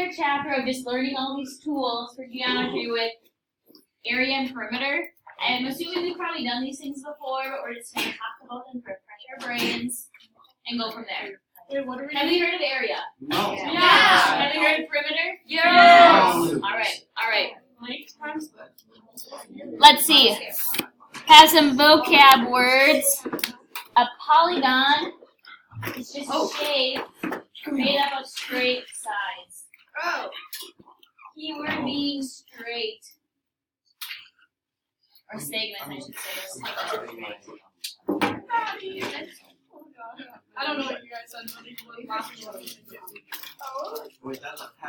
entire chapter of just learning all these tools for geometry with area and perimeter. I'm assuming we've probably done these things before, but we're just going to talk about them for fresh our brains and go from there. Wait, what are we Have you heard of area? No. Yeah. Yeah. Have you heard of perimeter? Yes. All right. Mike times. Let's see. Have some vocab words. A polygon is just a shape made up of straight sides. Oh. Keyword being straight. Or segments, I should say. I don't know what you guys said.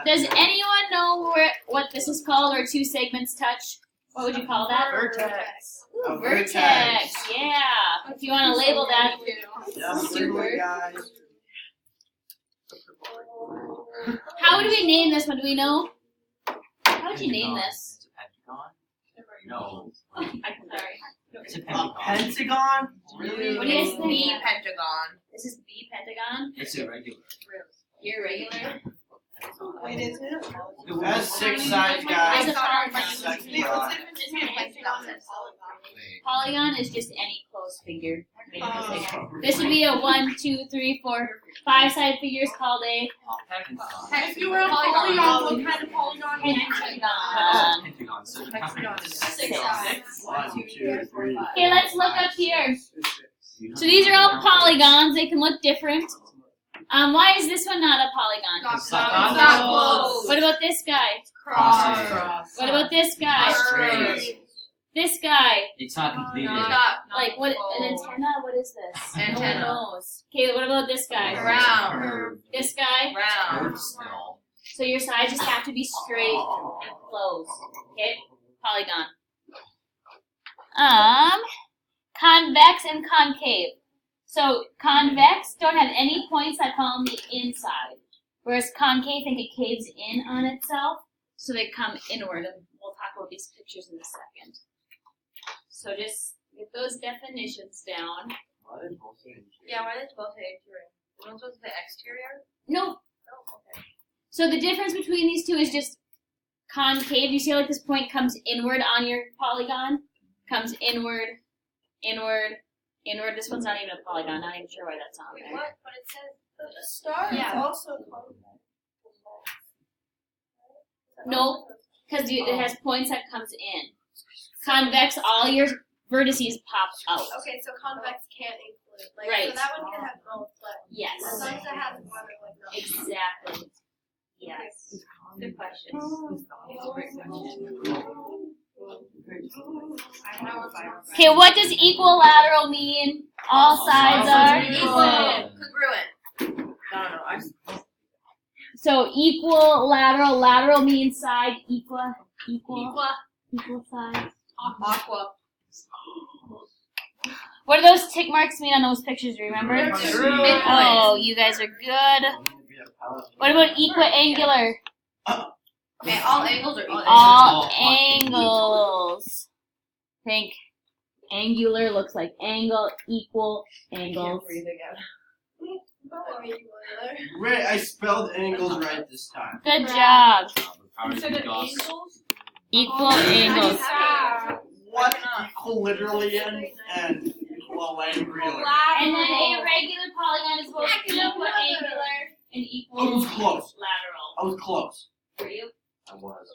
Does anyone know what this is called where two segments touch? What would you call that? Vertex. Ooh, vertex. Yeah. If you want to label that. Super. How would we name this one? Do we know? How would you name this? It's a pentagon? No. I'm sorry. It's a pentagon? Really? What do you guys think? B pentagon. This is B pentagon. It's irregular. Irregular. Wait, is it? It has 6 sides, guys. It's a polygon. Wait, what's the difference between a pentagon and Polygon is just any closed figure. This would be a 1, 2, 3, 4, 5 side figures called a Pentagon. If you were a polygon, what kind of polygon? pentagon. Pentagon. So the pentagon is 6. 1, 2, 3. Okay, let's look up here. So these are all polygons. They can look different. Why is this one not a polygon? It's not close. What about this guy? Cross. What about this guy? Straight. This guy? It's not completed. Like what? An antenna? What is this? Antenna. No one knows. Okay, what about this guy? Round. This guy? Round. Still. So your sides just have to be straight and closed. Okay? Polygon. Convex and concave. So convex don't have any points that come on the inside, whereas concave, think it caves in on itself, so they come inward. And we'll talk about these pictures in a second. So just get those definitions down. Yeah, why did both say interior? One supposed to say exterior? No. Oh, okay. So the difference between these two is just concave. You see how like this point comes inward on your polygon? Comes inward, inward, inward. This one's not even a polygon. Not even sure why that's on Wait, there. what? But it says the star Yeah. is also called. No, because it has points that comes in. Convex, all your vertices pop out. Okay, so convex can't include. Like, Right. So that one can have both, but Yes. as long as it has one, like no. Exactly. Yes. Good question. It's a great question. Okay, what does equilateral mean? All sides are equal. Congruent. I don't know. So equilateral, lateral means side, equal side. Aqua. What do those tick marks mean on those pictures? Do you remember? Midpoint. Oh, you guys are good. What about equiangular? Okay, all angles are equal. All angles. Think angular looks like angle, equal angles. Right, I spelled angles right this time. Good job. Instead of angles? Equal angles. What? Equilibrium and equilateral. And then a regular polygon is both equiangular and I was close. equilateral. I was close. For you? I was.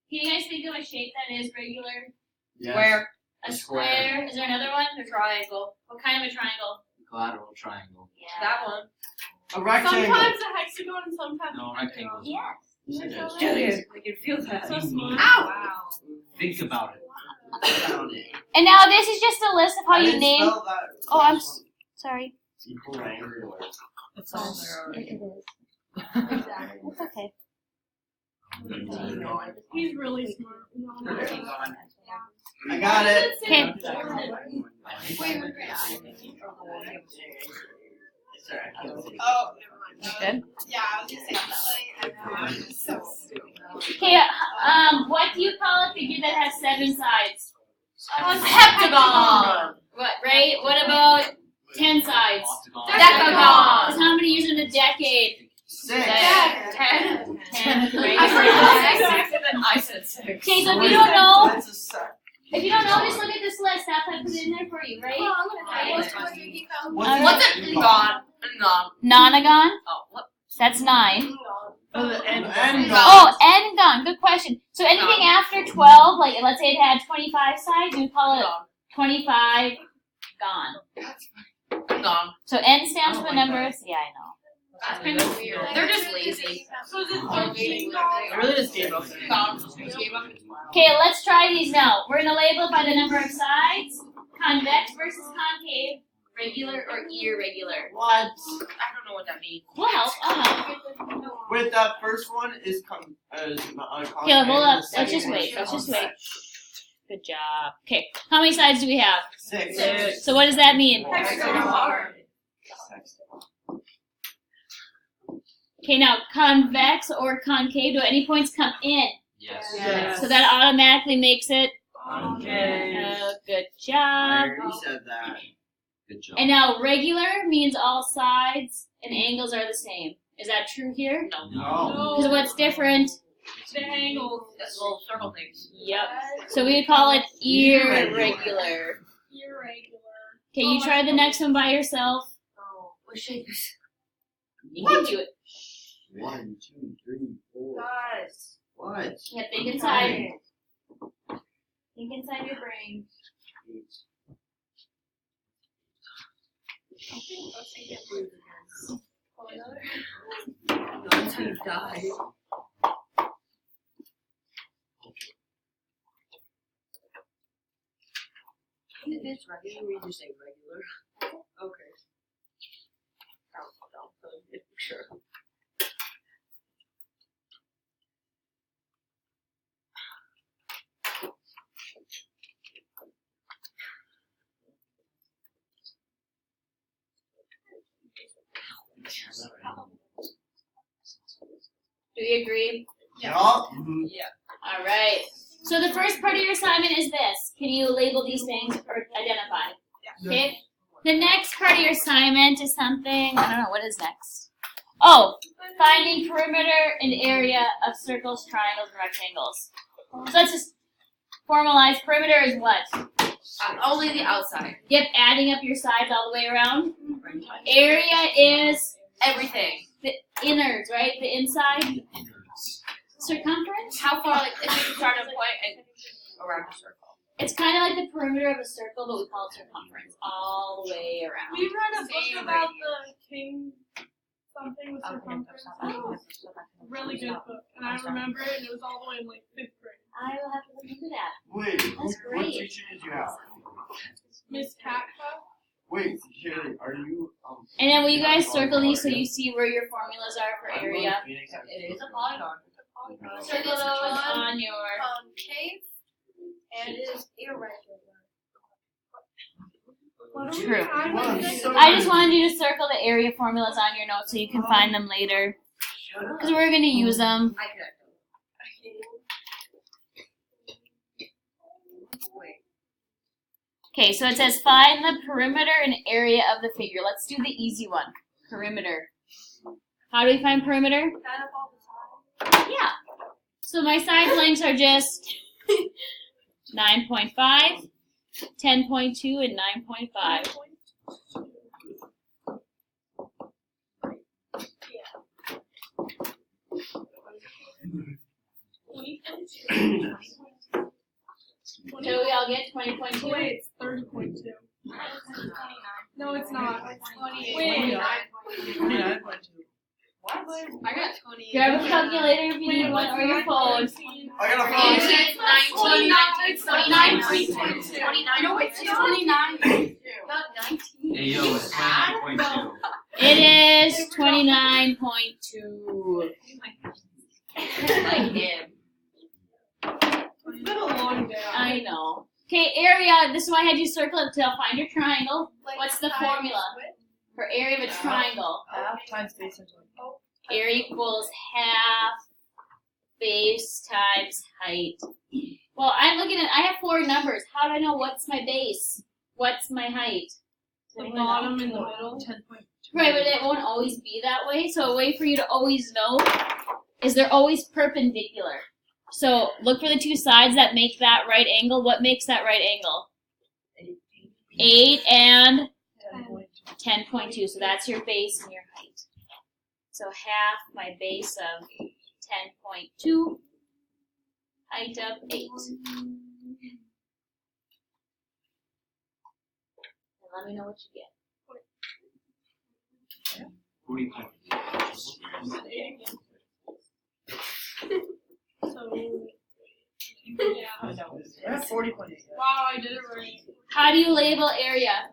Can you guys think of a shape that is regular? Yes. Where? A A square. square. Is there another one? A triangle. What kind of a triangle? Collateral triangle. Yeah. That one. A rectangle. Sometimes a hexagon and sometimes No, a rectangle. Yes. Julius, I can feel that. So smart. Ow! Think about it. And now this is just a list of how I you didn't name. spell that. Oh, I'm sorry. Equilateral. It's all there. It is. Exactly. It's okay. He's really smart. I got it. Okay. Oh, Good. yeah, I was just saying so stupid. Okay. What do you call a figure that has 7 sides? A heptagon. What? Right. What about 10 sides? Octagon. Decagon. How many years in a decade? 6. 10. 6. Okay, so if you don't know, That's a sec. if you don't know, just look at this list. That's what I put it in there for you, right? What's it? Gone. Gone. Nonagon. Oh, what? That's 9. And Oh, N-gon. Good question. So anything after 12, like let's say it had 25 sides, we call it 25 gone. Gone. So N stands for the numbers. Yeah, I know. That's kind of weird. They're just lazy. So is it 13 I really just gave up. Gone. Okay, let's try these now. We're gonna label it by the number of sides. Convex versus concave. Regular or irregular. what? I don't know what that means. We'll help. I'll help. Wait, that first one is Okay, hold up. Let's just wait. Let's just wait. Good job. Okay, how many sides do we have? 6. So what does that mean? Okay, now convex or concave. Do any points come in? Yes. Yes. So that automatically makes it. Okay. Good I job. already said that. Good job. And now regular means all sides and angles are the same. Is that true here? No. No. Because what's different? The angles. That's little circle things. Yep. So we would call it irregular. Irregular. Okay, you try the next one by yourself. Oh, what shape is You can do it. 1, 2, 3, 4. Guys. What? Yeah, think inside. Think inside your brain. That's how you die. If it's regular, we just say regular. Okay. Sure. Do you agree? Yeah. All right. So the first part of your assignment is this. Can you label these things or identify? Okay. The next part of your assignment is something, I don't know, what is next? Oh, finding perimeter and area of circles, triangles, and rectangles. So let's just formalize. Perimeter is what? Only the outside. Yep, adding up your sides all the way around. Area is Everything. the innards, right? The inside. Circumference? How far, like, if you start a point and around a circle. It's kind of like the perimeter of a circle, but we call it circumference. All the way around. We read a book about the king something with circumference. Oh. Really good book. And I remember it, and it was all the way in like 5th grade. I will have to look into that. Wait, That's what great. teacher did you have? Miss Katka. Wait, Sherry, are you And then will you guys circle these so you see where your formulas are for area? It is a polygon. Circle those on your. Concave and is irregular. True. Well, I just wanted you to circle the area formulas on your notes so you can find them later. Because we're going to use them. I connect them. Wait. Okay, so it says find the perimeter and area of the figure. Let's do the easy one. Perimeter. How do we find perimeter? Kind of all the time. Yeah. So my side lengths are just 9.5, 10.2, and 9.5. So we all get 20.2? Wait, it's 30.2. No, it's not. Wait. 29.2. What? I got 20. Grab a calculator if you need one or your phone. I got a phone. It's 29. No, it's 29. Not 19. Hey, yo, it's 29.2. It is 29.2. Like him. It's been a long day. I know. Okay, area. This is why I had you circle it to find your triangle. What's the formula for area of a triangle? Half times base into Area equals half base times height. Well, I'm looking at, I have 4 numbers. How do I know what's my base? What's my height? The bottom in the middle. 10.2. Right, but it won't always be that way. So a way for you to always know is they're always perpendicular. So look for the two sides that make that right angle. What makes that right angle? 8 and 10.2. So that's your base and your height. So half my base of 10.2, height of 8. And let me know what you get. 45. So, Yeah, 40.8. wow, I did it right. How do you label area?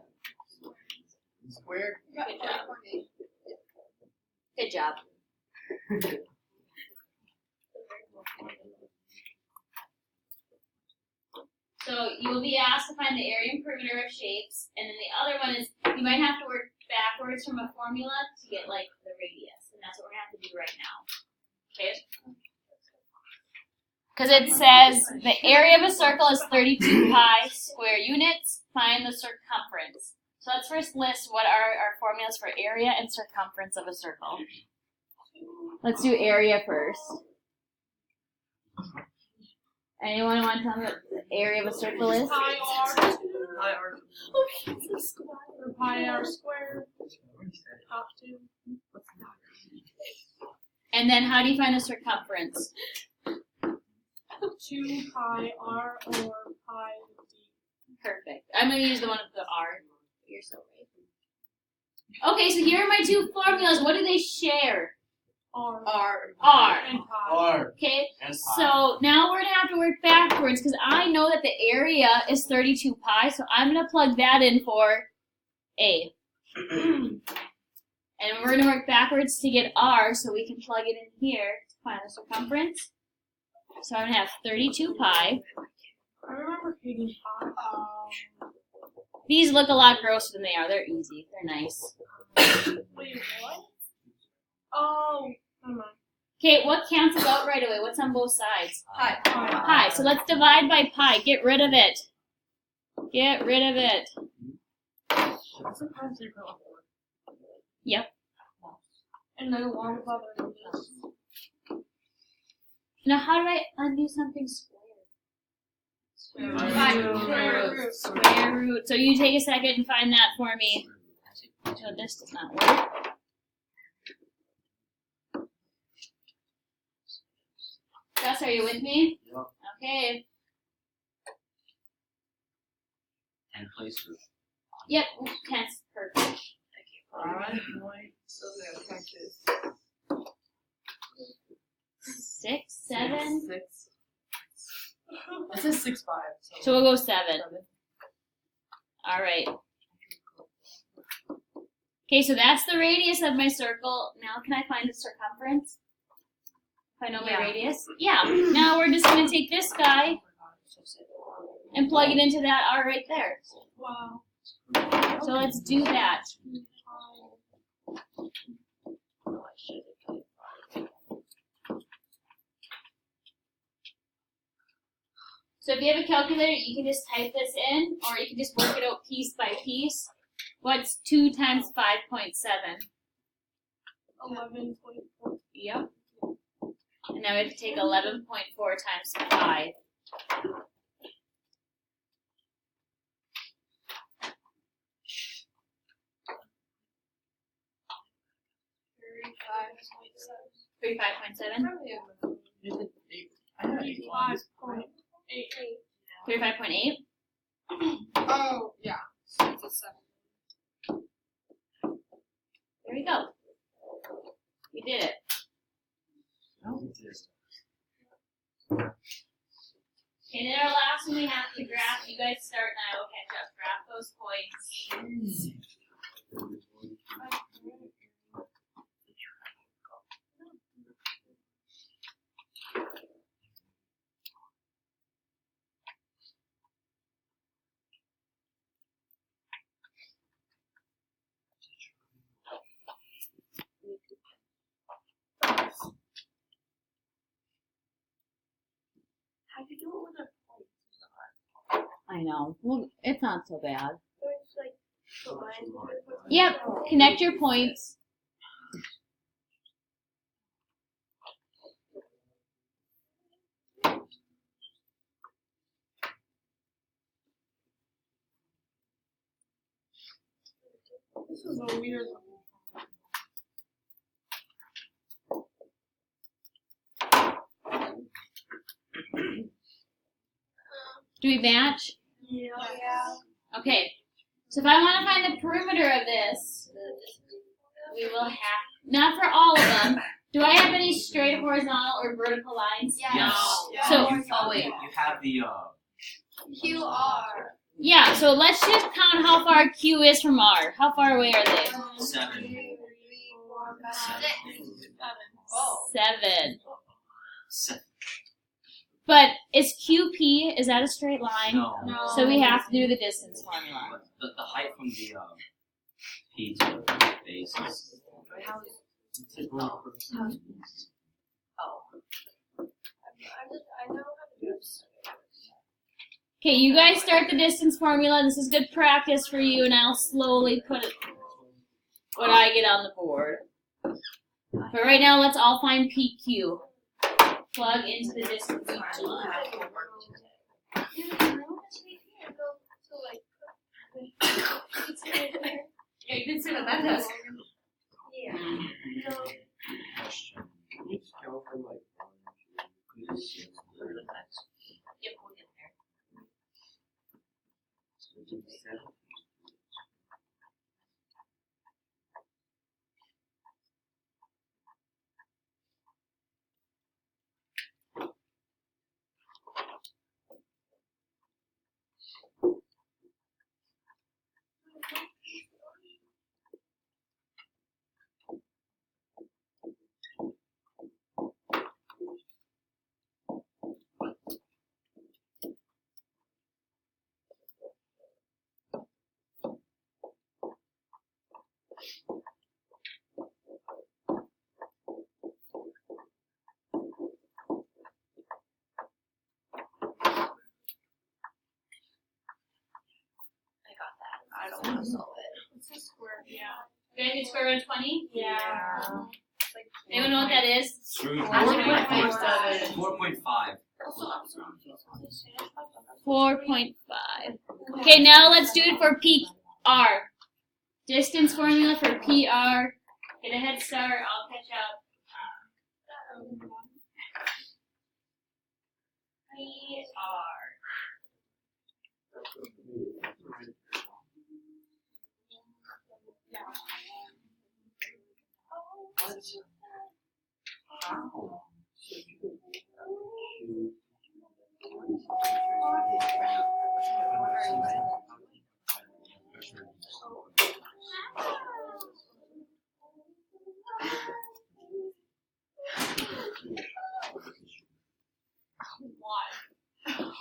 Square. Good job. Good job. So you will be asked to find the area and perimeter of shapes, and then the other one is you might have to work backwards from a formula to get like the radius, and that's what we're gonna have to do right now. Okay? Because it says the area of a circle is 32 pi square units. Find the circumference. So let's first list what are our formulas for area and circumference of a circle. Let's do area first. Anyone want to tell me what the area of a circle is? Pi r. Pi r. Or pi r squared. Top 2. And then how do you find the circumference? 2 pi r or pi d. Perfect. I'm going to use the one with the R. You're so right. Okay, so here are my two formulas. What do they share? R. R. And pi. R. Okay, And pi. so now we're going to have to work backwards because I know that the area is 32 pi, so I'm going to plug that in for A. And we're going to work backwards to get R, so we can plug it in here to find the circumference. So I'm going to have 32 pi. I remember hating pi. These look a lot grosser than they are. They're easy. They're nice. Wait, what? Oh, never mind. Okay, what cancels out right away? What's on both sides? Pi. Pi. So let's divide by pi. Get rid of it. Get rid of it. Sometimes they're going Yep. And then along with other numbers. Now, how do I undo something square? Square root. Square root. So you take a second and find that for me. So this does not work. Gus, are you with me? Yep. Okay. 10 places. Yep. 10's perfect. 6, 7. 6. It says 6, 5. So we'll go 7. All right. Okay, so that's the radius of my circle. Now can I find the circumference? If I know my radius? Yeah. Now we're just going to take this guy and plug it into that R right there. Wow. So let's do that. So if you have a calculator, you can just type this in, or you can just work it out piece by piece. What's 2 times 5.7? 11.4. Yep. And now we have to take 11.4 times 5. $35.7? 35.8. 35.8? Oh, yeah. So it's a 7. There we go. We did it. And then our last one we have to graph. You guys start and I will catch up. Graph those points. How'd you do it with a point? I know. Well, it's not so bad. So it's like the line. Yep. Connect your points. This is a weird one. Do we match? Yeah. Okay. So if I want to find the perimeter of this, we will have, not for all of them. Do I have any straight horizontal or vertical lines? Yes. So- You have the QR. Yeah, so let's just count how far Q is from R. How far away are they? 7. 3, 4, 5, 6. 7. 7. But is QP, is that a straight line? No. So we have to do the distance formula. The height from the P to the base is I know how to do this. Okay, you guys start the distance formula. This is good practice for you, and I'll slowly put it what I get on the board. But right now, let's all find PQ. Plug into the distance formula. Yeah, you can sit at that desk. Yeah. question. Can you just count from like 1, 2, 3, 4, 5, 6, Yep, we'll get there. 7? I don't want to solve it. It's a square. Yeah. You guys need square root of 20? Yeah. Anyone know what that is? 4.5. 4.5. Okay, now let's do it for PR. Distance formula for PR. Get a head start, I'll catch up. PR.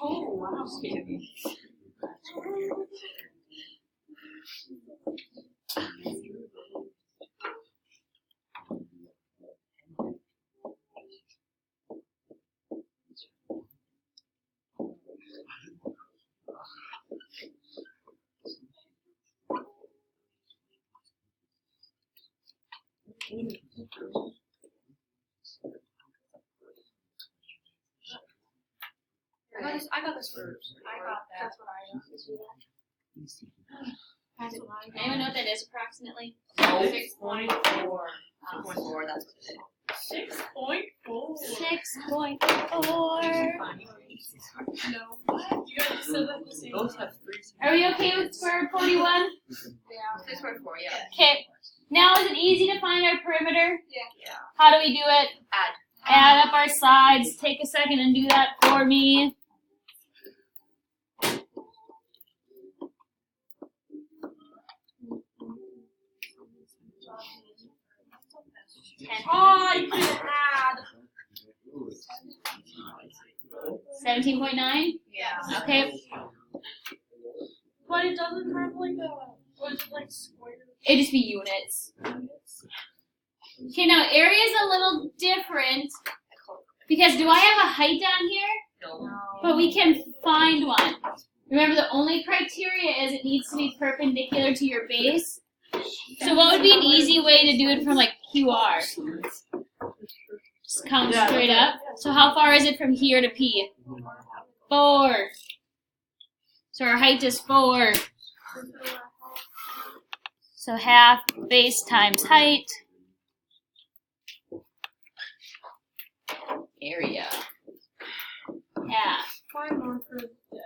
Oh wow. I got this first. I got that. That's what I got. That's what I got. Anyone know what that is approximately? 6.4. 6.4, that's what it is. 6.4. 6.4. No. You guys said that the same. Both have 3. Are we okay with square root 41? Yeah. 6.4, yeah. Okay. Now is it easy to find our perimeter? Yeah. How do we do it? Add. Add up our sides. Take a second and do that for me. Oh, you could add. 17.9? Yeah. Okay. But it doesn't have like a. What is it like square? It'd just be units. Okay, now area is a little different because do I have a height down here? No. But we can find one. Remember, the only criteria is it needs to be perpendicular to your base. So what would be an easy way to do it from like QR? Just count straight up. So how far is it from here to P? 4. So our height is 4. So half base times height. Area. Half. My marker is dead.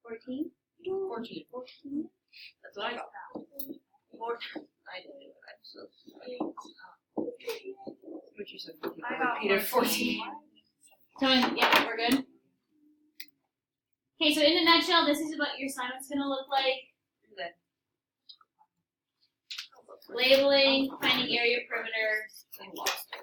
14? 14. That's what I got. 14. I didn't do it. I'm so sorry. What you said? I got Repeated 14. So, yeah, we're good. Okay, so in a nutshell, this is what your assignment's going to look like. Okay. Labeling, finding area perimeter. I lost it.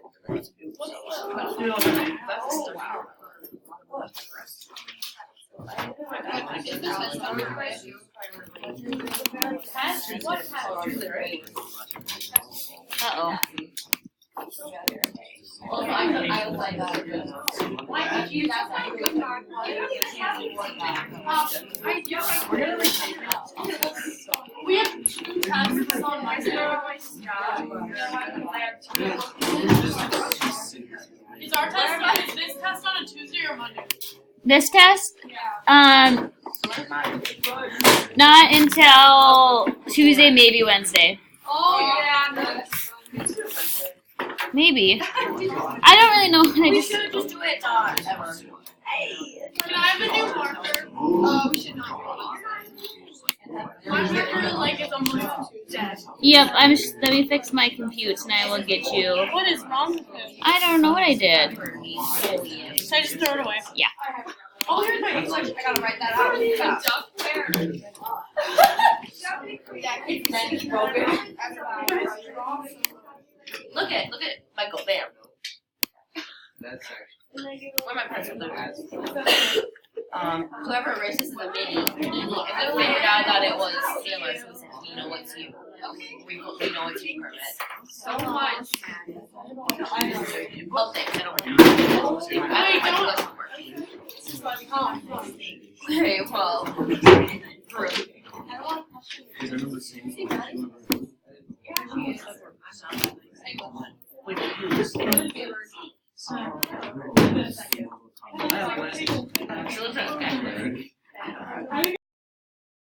Uh-oh. Well, I was like, why did you that? We're gonna retake it. We have 2 tests on Wednesday. Is our test is this test on a Tuesday or Monday? This test? Yeah. Not until Tuesday, maybe Wednesday. Oh yeah. Maybe. I don't really know what I We just... should just do it ever. Can I have a new marker? We should not do it. My marker like is on Monday and Tuesday. Yep, let me fix my compute and I will get you... What is wrong with it? I don't know what I did. Should I just throw it away? Yeah. Oh, here's my English. I gotta write that out. It's broken. Look at Michael. Bam. That's actually. Where my pencil? Whoever erased this is a mini. If they figured out that it was Taylor, so we said, we know it's you. We know it's you, permit. So much. Oh, thanks. I don't Okay, well. Wait, you just